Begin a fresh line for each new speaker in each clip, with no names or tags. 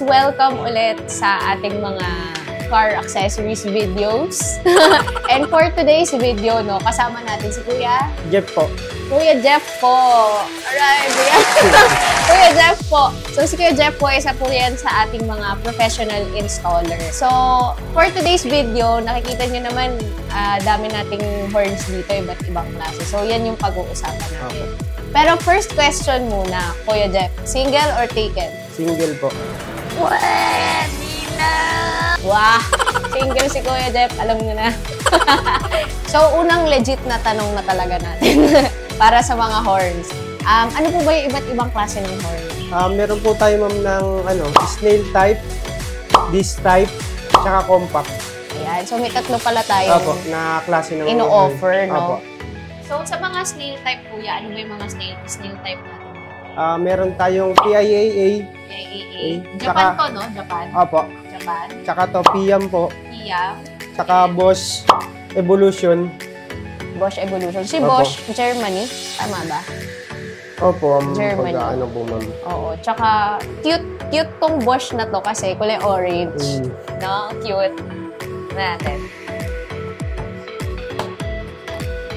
welcome ulit sa ating mga car accessories videos. And for today's video, no, kasama natin si Kuya
Jeff po.
Kuya Jeff po. Alright, Kuya Jeff po. So, si Kuya Jeff po, isa po yan sa ating mga professional installer. So, for today's video, nakikita nyo naman, dami nating horns dito, iba't ibang klase. So, yan yung pag-uusapan natin. Pero first question muna, Kuya Jeff, single or taken?
Single po.
Pwede na! Wow! Single si Kuya Jeff, alam nyo na. So, unang legit na tanong na talaga natin para sa mga horns. Ano po ba yung iba't ibang klase ng horn?
Meron po tayo ma'am ng snail type, disc type, tsaka compact.
Ayan. So, may tatlo pala tayo
na klase ng
ino-offer, no?
Opo.
So, sa mga snail type, Kuya, ano ba yung mga snail type natin?
Meron tayong PIAA.
PIAA. Japan to, no? Japan?
Opo.
Japan.
Tsaka to PIAM po.
PIAM.
Tsaka Bosch Evolution.
Bosch Evolution. Si
Opo.
Bosch, Germany. Tama ba?
Opo,
Germany.
Ano po ma'am.
Oo. Tsaka, cute tong Bosch na to kasi kulay orange. No? Cute. Natin.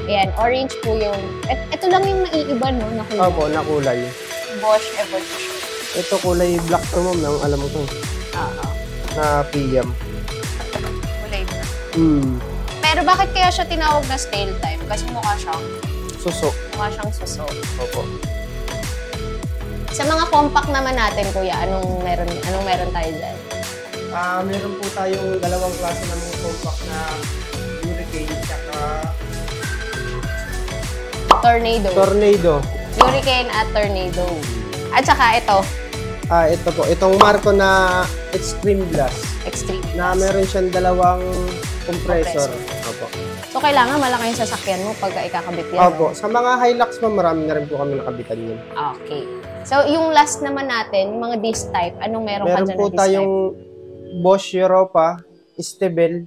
Ayan, orange po yung... Ito lang yung naiiba, no? Na kulay.
Opo, na kulay.
Bosch Evolution.
Ito kulay black to ma'am, alam mo to.
Oo.
Na PIAM.
Kulay black. Pero bakit kaya siya tinawag na snail type? Kasi mukha siyang...
Suso.
Mukha siyang suso.
Opo.
Sa mga compact naman natin, Kuya, anong meron tayo dyan?
Meron po tayong dalawang klase ng mga compact na Hurricane tsaka
Tornado.
Tornado.
Hurricane at Tornado. At saka ito.
Ito po. Itong Marco na Extreme Glass.
Extreme
Na
Glass.
meron siyang dalawang compressor. Opo.
So, kailangan malaki yung sasakyan mo pagka ikakabit yan.
Opo. Sa mga Hilux pa, marami na rin po kami nakabitan yun.
Okay. So, yung last naman natin, yung mga disc type, anong meron ka dyan na disc type?
Meron po tayong Bosch Europa, Estebel,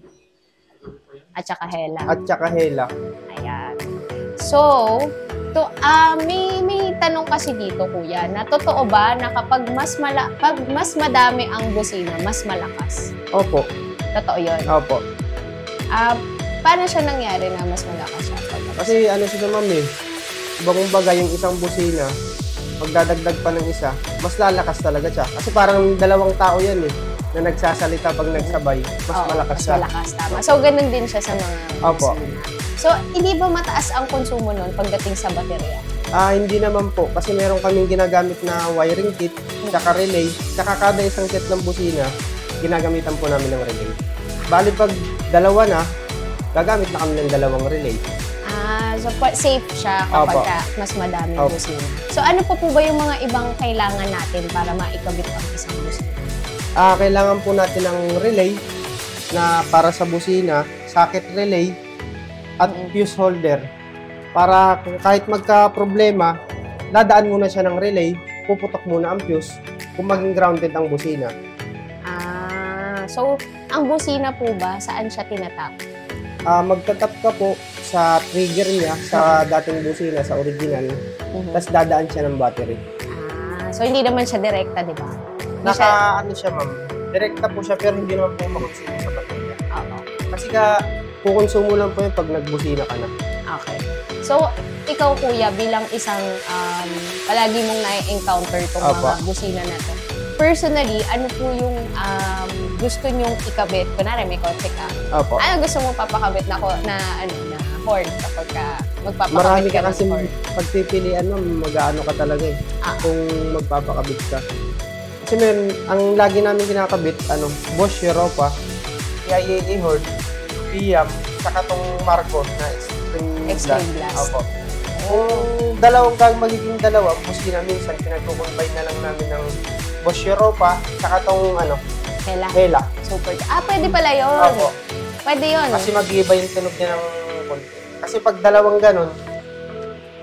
at saka Hella.
at saka Hella.
Ayan. So, may tanong kasi dito, Kuya, na totoo ba na kapag mas madami ang busina, mas malakas?
Opo.
Totoo yun?
Opo.
Paano siya nangyari na mas malakas siya?
Kasi ano siya ma'am eh, kumbaga yung isang busina, magdadagdag pa ng isa, mas lalakas talaga siya. Kasi parang dalawang tao yan eh, na nagsasalita pag nagsabay, mas malakas siya.
Mas malakas, tama. So, ganun din siya sa mga
Opo.
busina. So, hindi ba mataas ang konsumo nun pagdating sa baterya?
Hindi naman po, kasi meron kaming ginagamit na wiring kit, tsaka relay, tsaka kada isang set ng busina, ginagamitan po namin ng relay. Bali pag dalawa na, gagamit na kami ng dalawang relay.
So safe siya kapag mas madami yung busina. So ano po ba yung mga ibang kailangan natin para maikabit ang isang busina?
Kailangan po natin ng relay na para sa busina, socket relay, at fuse holder. Para kahit magka-problema, dadaan muna siya ng relay, puputok muna ang fuse kung maging grounded ang busina.
So ang busina po ba, saan siya tinatap?
Magtatap ka po sa trigger niya sa dating busina, sa original, tapos dadaan siya ng battery.
So hindi naman siya direkta, di ba?
Ano siya ma'am, direkta po siya pero hindi naman po makonsumo sa baterya.
Oo.
Kasi kukonsumo lang po yun pag nagbusina ka na.
Okay. So, ikaw Kuya, bilang isang palagi mong na-encounter itong mga busina na to. Personally, ano po yung gusto nyong ikabit? Kunwari, may kotse ka.
Opo.
Ano gusto mong papakabit na horn kapag magpapakabit
Marami
ka
ka kasi
horn?
pagpipilian mo, mag-ano ka talaga eh. Kung magpapakabit ka. Kasi ang lagi namin kinakabit, Bosch Europa, PIAA horn, PIAM, saka tong Marco na Extreme Glass. Opo. Kung magiging dalawa, busina minsan, pinagkukumbine na lang namin ng Bosch Europa, saka tong Hella.
Super. Pwede pala yun.
Opo.
Pwede yun.
Kasi mag-iiba yung tunog niya ng konti. Kasi pag dalawang ganun,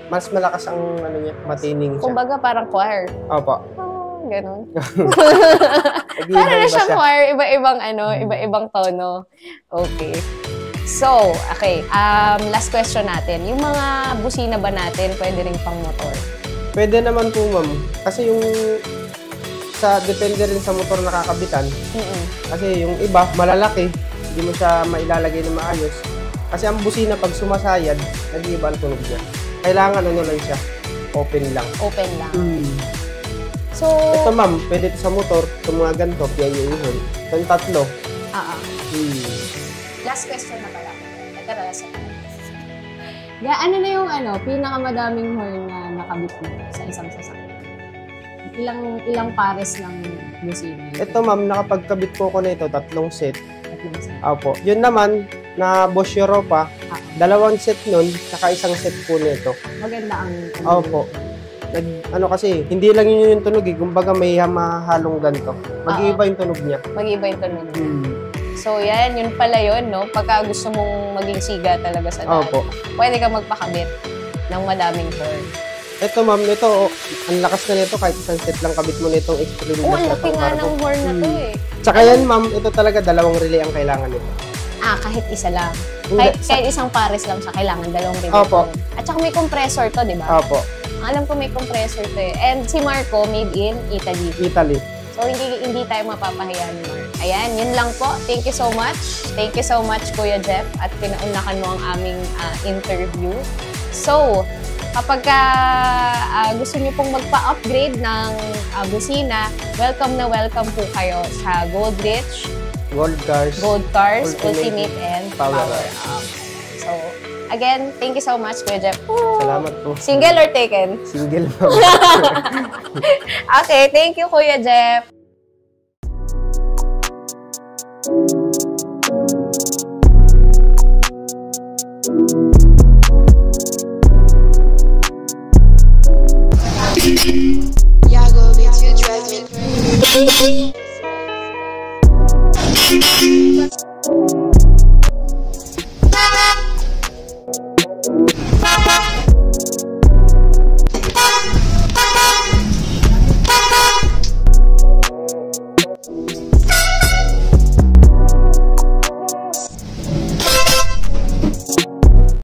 mas malakas ang niya, matining siya.
Kumbaga parang choir.
Opo.
Ganun. Parang na siyang choir, iba-ibang tono. Okay. So, okay. Last question natin. Yung mga busina ba natin, pwede rin pang motor?
Pwede naman po, ma'am. Kasi yung depende rin sa motor na kakabitan. Kasi yung iba, malalaki, hindi mo siya mailalagay na maayos. Kasi ang busina pag sumasayad, nag-iiba ang tunog niya. Kailangan ano lang siya, open lang.
Open lang. So,
ito ma'am, pwede ito sa motor, itong mga ganito, PIA-horn. Itong tatlo.
Last question na pala. Ito na last question. Ano na yung pinakamadaming horn na nakabit mo sa isang sasakyan? Ilang pares ng busina?
Ito ma'am, nakapagkabit ko na ito, 3 set. Opo. Yun naman, na Bosch Europa, 2 set nun, saka 1 set po nito.
Maganda ang...
Opo. Kasi, hindi lang yun yung tunog eh. Kumbaga may halong ganito. Mag-iiba yung tunog niya.
Mag-iiba yung tunog niya. So, yun pala yun, no? Pagka gusto mong maging siga talaga sa daan, pwede ka magpakabit ng madaming horn.
Ito, ma'am, ito, ang lakas na nito. Kahit 1 set lang kabit mo nitong extreme.
Ang laki nga ng horn na to eh.
Tsaka yan, ma'am, ito talaga 2 relay ang kailangan nito.
Kahit isa lang. Kahit isang pares lang siya, kailangan 2 relay.
Opo.
At saka may compressor to, di ba?
Opo.
Alam ko may compressor to eh. And si Marco, made in Italy. So, hindi tayo mapapahiya ni Mark. Ayan, yun lang po. Thank you so much. Thank you so much, Kuya Jeff. At pinaunakan mo ang aming interview. So, kapag gusto niyo pong magpa-upgrade ng busina, welcome na welcome po kayo sa Goldrich,
Gold Cars,
Ultimate and Power Up. So, again, thank you so much, Kuya Jeff.
Salamat po.
Single or taken?
Single po.
Okay, thank you, Kuya Jeff.
Yago makes you drive me crazy.